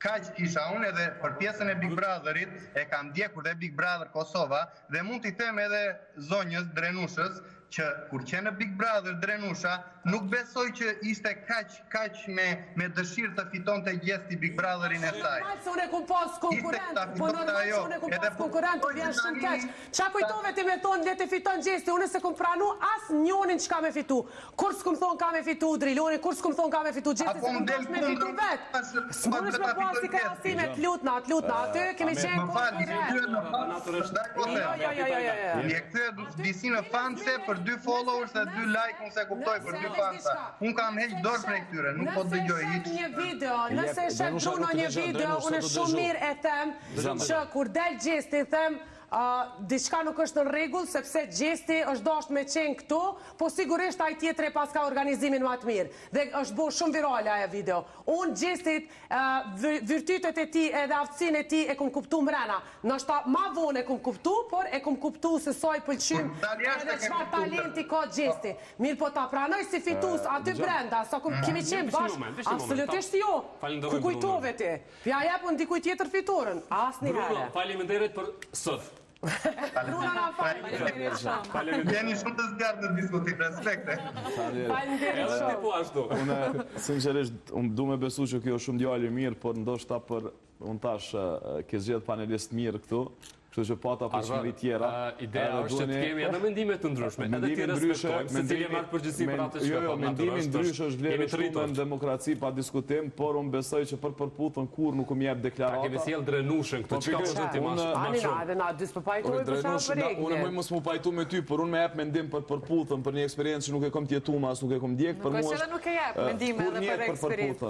Kaq kisha unë edhe për pjesën e Big Brotherit, e kam ndjekur dhe Big Brother Kosova dhe mund t'i them edhe zonjës Drenushës që kur që në Big Brother Drenusha nuk besoj që ishte kaq me dëshirë të fiton të Gjesti Big Brotherin e saj. Normal se unë e kum pas konkurent, po normal se unë e kum pas konkurent, të vjen shumë keq. Qa kujtove ti me tonë, le të fiton Gjesti, unë se kum pranu as njonin që ka me fitu. Kur s'kum thonë ka me fitu Driloni, kur s'kum thonë ka me fitu Gjesti, se kum dosh me fitu vetë. S'munësh me pas i krasime, t'lutna, aty kemi qenë konkurent. Për 2 followers dhe 2 like, unë se kuptoj për 2 fansa. Unë kam heq dorë prej këtyre, nuk po dëgjoj hiç. Nëse shet Bruno një video, unë shumë mirë e them që kur del Gjesti them diçka nuk është në rregull sepse Gjesti është dashur me qenë këtu, po sigurisht ai tjetri pas ka organizimin më të mirë. Dhe është bërë shumë virale ajo video. Unë Gjestit virtytet e tij edhe aftësinë e tij e kum kuptuar mbrana. Ndoshta më vonë e kum kuptuar, por e kum kuptuar se sa i pëlqym edhe çfarë talenti ka Gjesti. Mirë po ta pranoj si fitues aty brenda, sa kemi qenë bashkë. Absolutisht jo. Ku kujtove ti? Ja japun dikujt tjetër fituarën. Asnjëherë. Bruno, faleminderit për sot. Bruna na falë. Jeni shumë të zgjartë në diskutim, respekte. Faleminderit shumë. Po ashtu. Unë sinqerisht du me besu që kjo është shumë djalë i mirë, por ndoshta për unë tash ke zgjedh panelist mirë këtu. Kështu që pata përgjithësi tjera. Ideja është që të kemi edhe mendime të ndryshme, edhe të respektojmë, secili marrë përgjegjësi për atë që Jo, mendimi ndryshë është vlerë shumë në demokraci pa diskutim, por unë besoj që për përputhën kur nuk më jep deklarata. Kemi sjell drenushën këtu, çka po të ti më shumë. Edhe na dy s'pajtojmë për shkak të rregullave. Unë më mos më pajtu me ty, por unë më jep mendim për përputhën, për një eksperiencë që nuk e kam tjetuar, as nuk e kam ndjek, për mua. Nuk e jep mendime edhe për eksperiencë.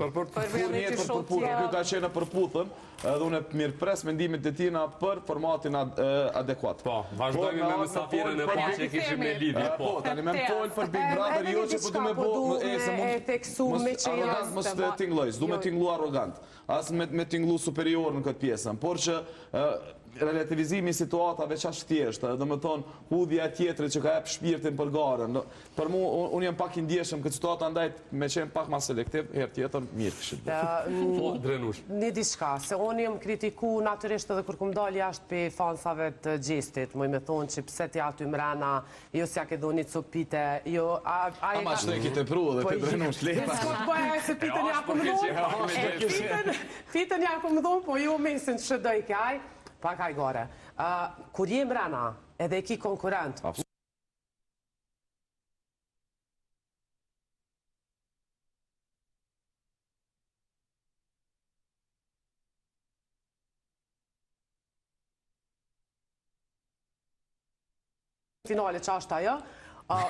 Ky ka qenë përputhën, edhe unë mirëpres mendimet e tina për formatin adekuat. Po, vazhdojmë me mysafirën e parë që kishim në lidhje. Po, tani më fol për Big Brother, jo që po du me arrogant mos të tingëlloj, s'du me tingëllu arrogant, as me tingëllu superior në këtë pjesën, por që relativizimi i situatave çast thjeshtë, do të thonë hudhja tjetrit që ka jep shpirtin për garën. Për mua unë jam pak i ndjeshëm këtë situatë, andaj me qenë pak më selektiv, herë tjetër mirë kishit. Po, drenush. Një diçka, se unë jam kritiku natyrisht edhe kur kum dal jashtë pe fansave të Gjestit, më thonë që pse ti aty mrena, jo s'ja ke dhoni copite, jo Ama ç'të ke tepru edhe te drenush lepa. S'ka të bëja se pitën ja ku më dhon. Pitën ja ku më dhon, po jo mesin ç'doj kaj. Pa kaj gore. Kur jem rana, edhe ki konkurent, finale që ashtë ajo,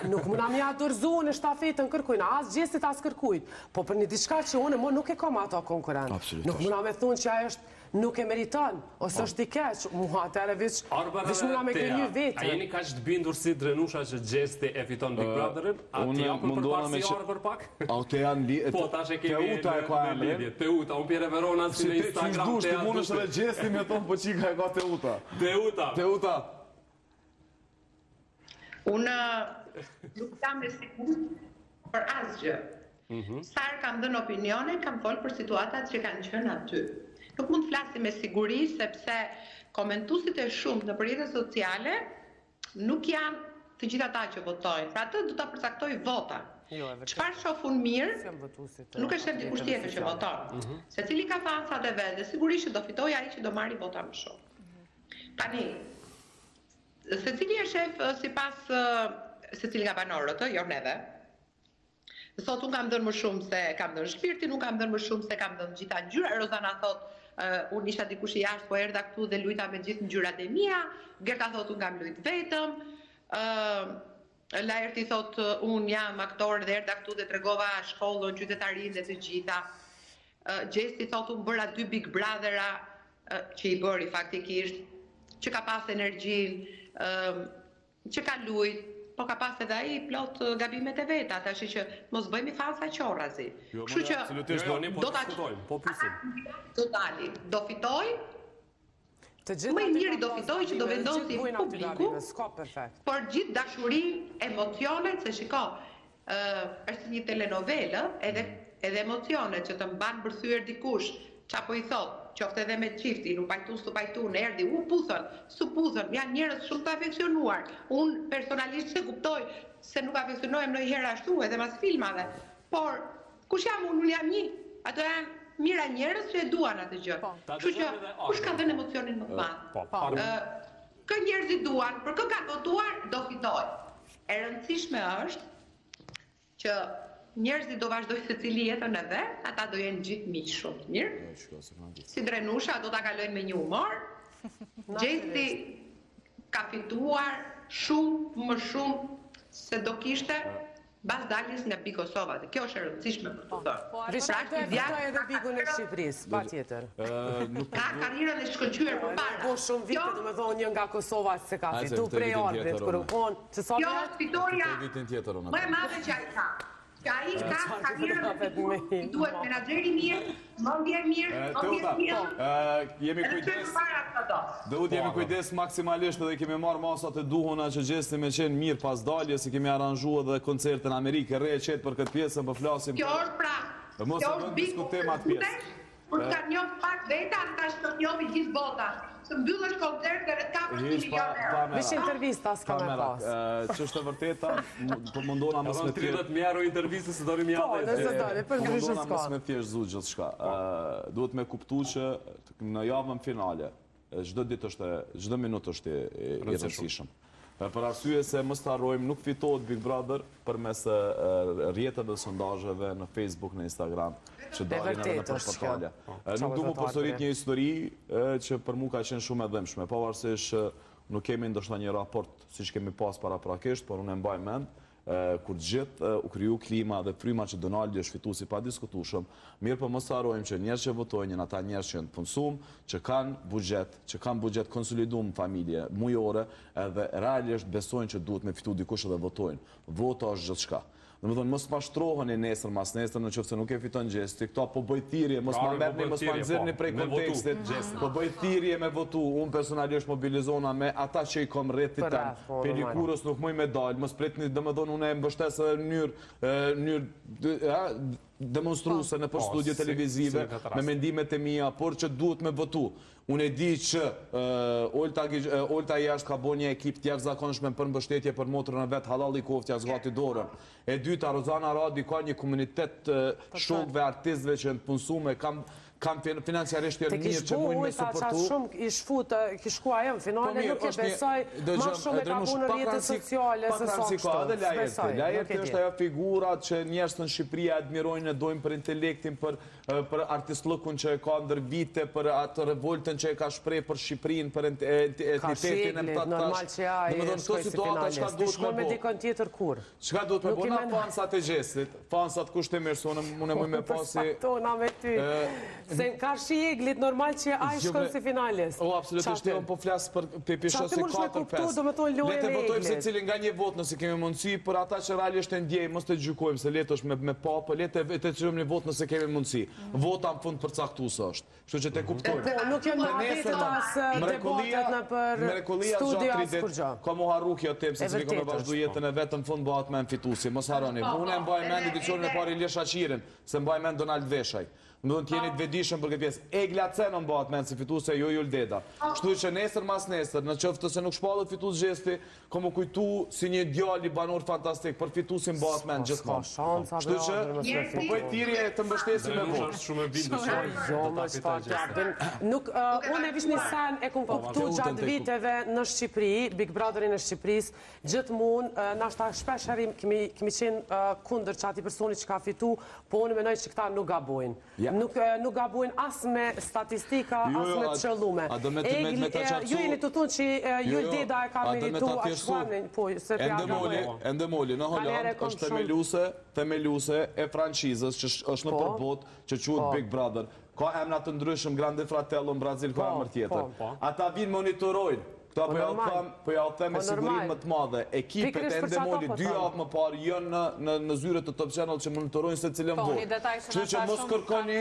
nuk më na mja dorëzu në shtafetën kërkujnë, as Gjestit as kërkujt, po për një diçka që unë më nuk e kam ato konkurent. Nuk më na me thunë që ajo është nuk e meriton, ose është i keq, mua atëre veç më na me kërnjë vetë. A jeni ka që të bindur si drenusha që Gjesti e fiton Big Brother-ën? A ti japën për pak si orë për pak? Te janë Po, tash e kemi në lidhje. Teuta, unë pjere Verona si në Instagram. Të mund është dhe Gjesti me thonë po qika e ka Teuta. Teuta. Unë nuk jam e sigurt për asgjë. Sa herë kam dhënë opinione, kam folur për situatat që kanë qenë aty. Nuk mund të flasim me siguri sepse komentuesit e shumtë në rrjetet sociale nuk janë të gjithë ata që votojnë. Pra atë do ta përcaktoj vota. Çfarë shohun mirë, nuk është se dikush tjetër që voton. Secili ka fansat e vet dhe sigurisht që do fitojë ai që do marrë vota më shumë. Tani, secili është shef sipas secili nga banorët, jo neve. Sot unë kam dhënë më shumë se kam dhënë shpirtin, unë kam dhënë më shumë se kam dhënë gjitha ngjyra. Rozana thot, unë isha dikush i jashtë, po erdha këtu dhe lujta me gjithë ngjyrat e mia. Gerta thot, unë kam lujt vetëm. Laerti thot, unë jam aktor dhe erdha këtu dhe tregova shkollën, qytetarinë dhe të gjitha. Gjesti thot, unë bëra 2 Big Brothera, që i bëri faktikisht, që ka pas energjinë, që ka lujt, po ka pas edhe ai plot gabimet e veta, tash që mos bëjmë falsa qorrazi. Kështu që do ta diskutojmë, po pyesim. Totali, do fitoj. Më i miri do fitoj që do vendosi publiku, por gjithë dashurinë, emocionet, se shiko, është një telenovelë, edhe emocionet që të mban bërthyer dikush, çapo i thot, qoftë edhe me çifti, nuk pajtu, s'u pajtu, në erdi, u puthën, s'u puthën, janë njerëz shumë të afeksionuar. Unë personalisht se kuptoj se nuk afeksionohem ndonjëherë ashtu edhe mas filmave, por kush jam unë jam një, ato janë mira njerëz që e duan atë gjë. Kështu që kush ka dhënë emocionin më të madh? Kë njerëzit duan, për kë kanë votuar, do fitojë. E rëndësishme është që njerëzit do vazhdojnë secili jetën e vet, ata do jenë gjithë miq shumë të mirë. Si drenusha do ta kalojnë me një humor. Gjesti ka fituar shumë më shumë se do kishte bas daljes nga Big Kosova. Kjo është e rëndësishme për të thënë. Rishard do e Bigun e Shqipërisë, patjetër. Ka karrierën e shkëlqyer përpara. Po shumë vite, domethënë një nga Kosova se ka fituar prej orëve kur u kon, se sa kjo është fitoria më e madhe që ai ka. Që ai ka karrierën e fituar, duhet menaxheri mirë, mendje mirë, jemi kujdes. Jemi kujdes maksimalisht dhe kemi marrë masat e duhuna që Gjesti me qenë mirë pas daljes, si kemi aranjhuar dhe koncertin në Amerikë, re e qetë për këtë pjesë, po flasim. Kjo është pra, kjo është diskutim atë pjesë. Kur ka njoh pak veta, ka të njohë gjithë bota. Të mbyllësh koncert dhe ka për 1 milion euro. Vish intervista s'ka me pas. Që është e vërteta, po mundona mos me thjesht. 30.000 euro intervistës se dorim Po, nëse doli, për ndryshë s'ka. Mundona mos me thjesht zu gjithçka. Duhet me kuptu që në javën finale çdo minutë është i rëndësishëm. Për arsye se mos të harrojmë, nuk fitohet Big Brother përmes rrjeteve dhe sondazheve në Facebook, në Instagram, që dalin edhe në portale. Nuk du më përsorit një histori që për mu ka qenë shumë e dhëmshme, pavarësisht nuk kemi ndoshta një raport siç kemi pas paraprakisht, por unë e mbaj mend kur gjithë u kriju klima dhe fryma që Donaldi është fituesi pa diskutueshëm, mirë po mos harrojmë që njerëz që votojnë janë ata njerëz që janë të punësuar, që kanë buxhet konsoliduar familje mujore, edhe realisht besojnë që duhet me fitu dikush dhe votojnë. Vota është gjithçka. Domethënë mos mashtroheni nesër mas nesër nëse nuk e fiton Gjesti. Këto po bëj thirrje, mos ma merrni, mos ma nxjerrni prej kontekstit. Po bëj thirrje me votu. Unë personalisht mobilizona me ata që i kam rrethit tan. Pelikurës nuk muj me dal, mos pritni, domethënë unë e mbështes në mënyrë demonstruese në për studje televizive me mendimet e mia, por që duhet me votu. Unë e di që Olta jashtë ka bo një ekip të jashtëzakonshme për mbështetje për motrën e vet, Halal i Kofti zgati dorën. E dyta, Rozana Radi ka një komunitet shokëve, artistëve që janë të punësuar, kam financiarisht janë mirë që mujnë me suportu. Shumë i shfut, ki shku ajo në finale, nuk e besoj, ma shumë e ka punë në rrjetet sociale, se sa kështu. Lajerti është ajo figurat që njerëzit në Shqipëri admirojnë, e dojnë për intelektin, për artistlëkun që e ka ndër vite, për atë revoltën që e ka shpreh për Shqipërinë, për entitetin e normal që ai shkoj si finalist. Shkoj me dikon tjetër kur. Çka duhet me bëna fansat e Gjestit? Fansat kush të mirëson, unë mund me pasi. Se ka Eglit, normal që ai shkon si finalist. Absolutisht, unë po flas për pepishose 4-5. Le të votojmë se cili nga një vot nëse kemi mundësi, për ata që realisht e ndjejmë, mos të gjykojmë se letë është me papë, le të çojmë një vot nëse kemi mundësi. Vota në fund përcaktuese është. Kështu që te kuptojmë. Po, nuk jam arritur as debatet në për studio as kur gjë. Ka mu harru kjo temë se cili ka me vazhdu jetën e vetë në fund bëhat me në fitusi. Mos harroni. Unë e mbaj mend edicionin e parë Ilir Shaqirin, se mbaj mend Donald Veshaj. Më dhënë t'jeni të vedishëm për këtë pjesë. Egla Ceno mbahet menë si fituese, jo Juldeda. Kështu që nesër mas nesër, në qoftë se nuk shpallët fitus Gjesti, ka më kujtu si një djali banor fantastik, për fitusin mbahet menë gjithmonë. Kështu që, po bëj thirrje të mbështesim me votë. Shumë e bindur. Unë e vish një sen e kumë kuptu gjatë viteve në Shqipëri, Big Brotherin e Shqipëris, gjithmonë, nashta shpesherim kemi qenë kundër që ati personi që ka fitu, po unë menoj që këta nuk gabojnë. Nuk gabojnë as me statistika, as me të qëllume. Ju jeni të thunë që Juldeda e ka meritu a shkuanin, po, se pja gabojnë. Endemoli, në Holland është themeluese e franqizës që është në përbot që quhet Big Brother. Ka emra të ndryshëm, Grande Fratello në Brazil, ka emër tjetër. Ata vinë monitorojnë. Këta po ja u them me siguri më të madhe. Ekipet e Endemoli 2 javë më parë janë në zyre të Top Channel që monitorojnë se cilën votë. Kështu që mos kërkoni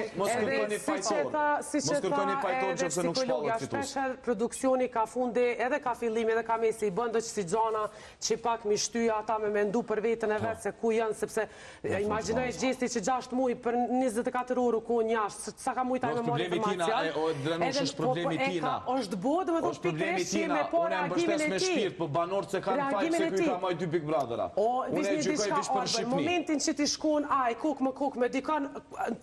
fajtor. Mos kërkoni fajtor që se nuk shpallet fitus. Shpesher produksioni ka fundi, edhe ka fillimi, edhe ka mesi, i bëndë që si gjana që pak mi shtyja ata me mendu për vetën e vetë se ku janë, sepse imaginoj Gjesti që 6 muj për 24 orë ku në jashtë, sa ka mujtaj me mori informacion. Unë e mbështes me shpirt, për banorët se kanë fajt se kuj ka maj 2 Big Brothera. Unë e gjykoj vish për Shqipni. Momentin që ti shkon, kuk me dikon,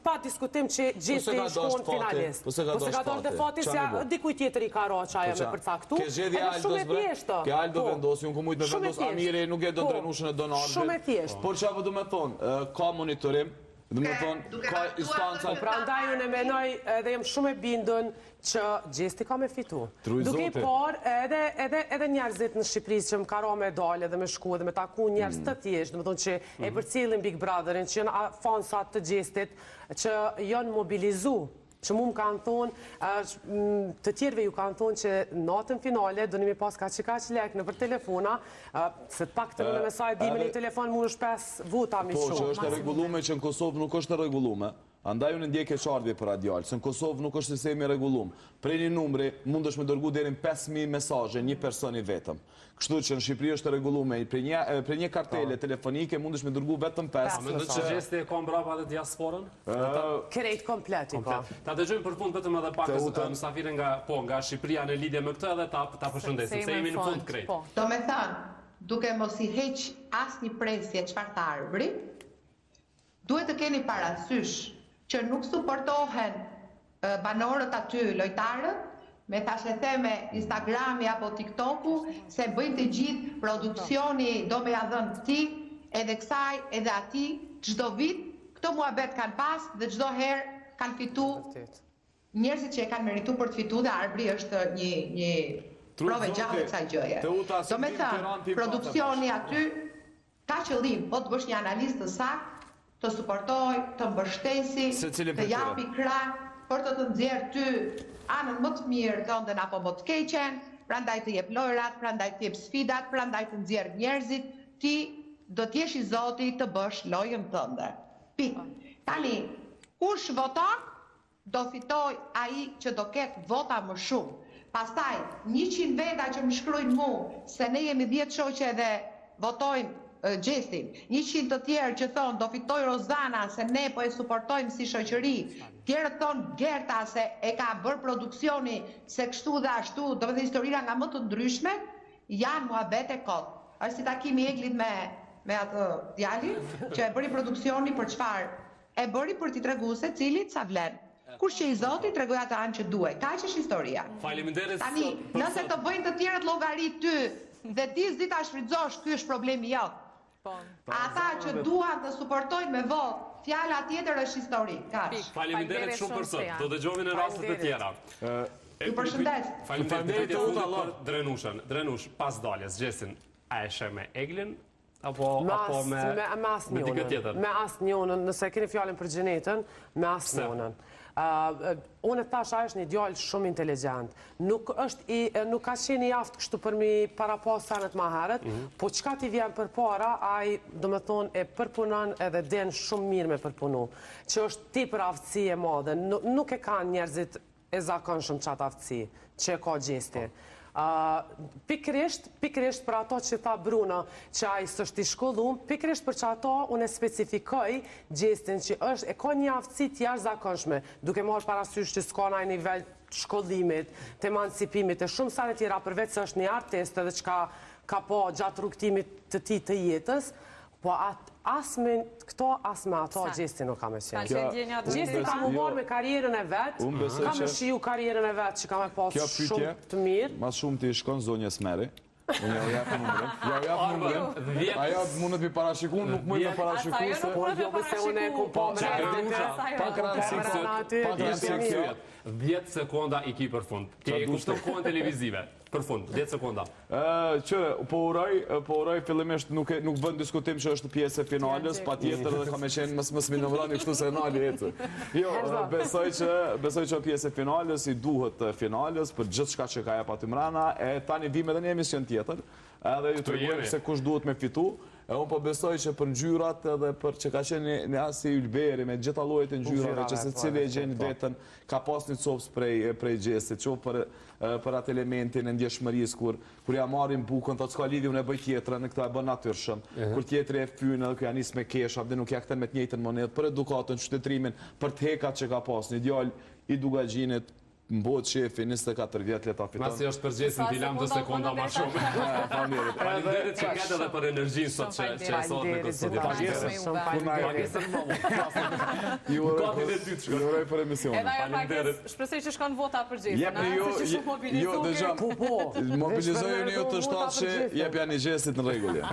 pa diskutim që Gjesti shkon finalist. Po se ka dosh dhe fati, se dikuj tjetër i ka ra që ajo me përcaktu. Ke zgjedhja Aldos bre, ke Aldo vendosi, unë ku mujt me vendos Amiri, nuk e do drenushën e Donaldit. Shumë e thjesht. Por që apë du me thonë, ka monitorim, du me thonë, ka instanca. Pra ndaj unë e menoj edhe jem shumë e bindën që Gjesti ka me fitu. Duke par edhe njerëzit në Shqipëris që më ka ra me dalë edhe me shku edhe me taku njerëz të tjeshtë, dhe me thonë që e për cilin Big Brotherin, që janë fansat të Gjestit, që janë mobilizu, që mu më kanë thonë, të tjerve ju kanë thonë që natën finale do nimi pas ka që lek në për telefona, se të pak të në mesaj dime një telefon mu është 5 vota mi shumë. Po, që është e regullume që në Kosovë nuk është e regullume. Andaj unë ndjek e qardhje për radial, se në Kosovë nuk është sistemi regulum. Prej një numri, mund është me dërgu derin 5.000 mesaje, një personi vetëm. Kështu që në Shqipëri është regulume, prej një kartele telefonike, mund është me dërgu vetëm 5. A me ndë që Gjesti e kom brapa dhe diasporën? Krejt komplet i ka. Ta dëgjojmë për fund vetëm edhe pak mësafirin nga Shqipëria në lidhje me këtë edhe ta përshëndesim, se jemi në fund krejt. Do me thënë, duke mos i heq as një presje çfarë të arbri, duhet të keni parasysh që nuk suportohen banorët aty lojtarët, me thashe theme Instagrami apo TikToku, se bëjnë të gjithë produksioni do me ja dhënë këti, edhe kësaj, edhe ati, çdo vit, këto muhabet kanë pas dhe çdo herë kanë fitu njerëzit që e kanë meritu për të fitu dhe Arbri është një prove gjallë e kësaj gjëje. Do me thënë, produksioni aty ka qëllim, po të bësh një analizë të saktë, të suportoj, të mbështesi, të japi krah, për të nxjerrë ty anën më të mirë të ëndën apo më të keqen, prandaj të jep lojrat, prandaj të jep sfidat, prandaj të nxjerrë njerëzit, ti do t'jesh i Zoti të bësh lojën tënde. Pikë. Tani, kush voton, do fitoj ai që do ketë vota më shumë. Pastaj, 100 veta që më shkruajnë mu, se ne jemi 10 shoqe dhe votojmë Gjestin, 100 të tjerë që thonë do fitoj Rozana se ne po e suportojmë si shoqëri, tjerë thonë Gerta se e ka bërë produksioni se kështu dhe ashtu, do vëdhe historira nga më të ndryshme, janë muhabet e kotë. Është si takimi Eglit me atë djali, që e bëri produksioni për çfarë? E bëri për t'i tregu se cilit sa vlen. Kush që i Zoti tregoj atë anë që duhet. Kaq është historia. Faleminderit. Tani, nëse të bëjnë të tjerët llogarit ty dhe ti s'di ta shfrytëzosh, ky është problemi jot. Ata që duan të suportojnë me vot, fjala tjetër është histori. Kaq. Faleminderit shumë për sot. Do dëgjojmë në rastet e tjera. Ju përshëndes. Faleminderit për Drenushën. Drenush, pas daljes, Gjestin, a e shë me Eglin? Apo me dikë tjetër? Me asnjënën, nëse keni fjallin për Gjenetën, me asnjënën. Unë tash a është një djallë shumë inteligent. Nuk ka qenë i aftë kështu për mi para pas sanet ma herët, po qka ti vjen për para, ai do me thonë e përpunon edhe den shumë mirë me përpunu. Që është ti për aftësi e madhe, nuk e ka njerëzit e zakonshëm qatë aftësi, që e ka Gjesti. Pikrisht për ato që tha Bruno që a i sështë i shkollum, pikrisht për që ato unë e specifikoj Gjestin që është e ka një aftësi t'jashtë zakonshme, duke marrë parasysh që s'ka në nivel të shkollimit, të emancipimit, e shumë sa në tjera përveç se është një artist edhe që ka po gjatë rrugtimit të ti të jetës, po asme këto, asme ato, Gjesti nuk ka me qenë. Gjesti ka më marrë me karierën e vetë, ka me shiu karierën e vetë që ka me pasë shumë të mirë. Mas shumë të i shkon zonje Smeri. Unë ja u japë numërin. Ajo mundet mi parashikun, nuk mund me parashiku se... Po jo pëse unë e ku po me rrëndë. 10 sekonda i ki për fund. Ke e kushtë të kohën televizive. Për fund, 10 sekonda. Qëre, po uroj fillimisht nuk bënd diskutim që është pjesë e finales, pa tjetër dhe ka me qenë mësë mi nëmrani kështu se nali ecë. Jo, besoj që pjesë e finales, i duhet finales për gjithë shka që ka jep aty mrana, e tani vime dhe një emision tjetër, edhe ju të regojmë se kush duhet me fitu. E unë po besoj që për ngjyrat edhe për që ka qenë një asi Ylberi me gjitha llojet e ngjyrave që se cili e gjenë vetën ka pas një copës prej Gjestit, që për atë elementin e ndjeshmërisë kur ja marrin bukën, thotë s'ka lidhje unë e bëj tjetrën, këta e bën natyrshëm. Kur tjetri e fyën edhe kur ja nis me kesha, dhe nuk ja kthen me të njëjtën monedhë, për edukatën, qytetrimin, për të hekat që ka pas, një djalë i Dugagjinit, mbot shefi 24 vjetë leta fiton. Masi është për Gjestin Dilam 2 sekonda ma shumë. Faleminderit që ketë edhe për energjinë sot që e sot në këtë studio. Pagesën më. Ju uroj për emisionin. Edhe ajo pagesë, shpresoj që shkon vota për Gjestin. Jo, dëgjam. Mobilizoju një të shtatë që jep janë i Gjestit në rregull.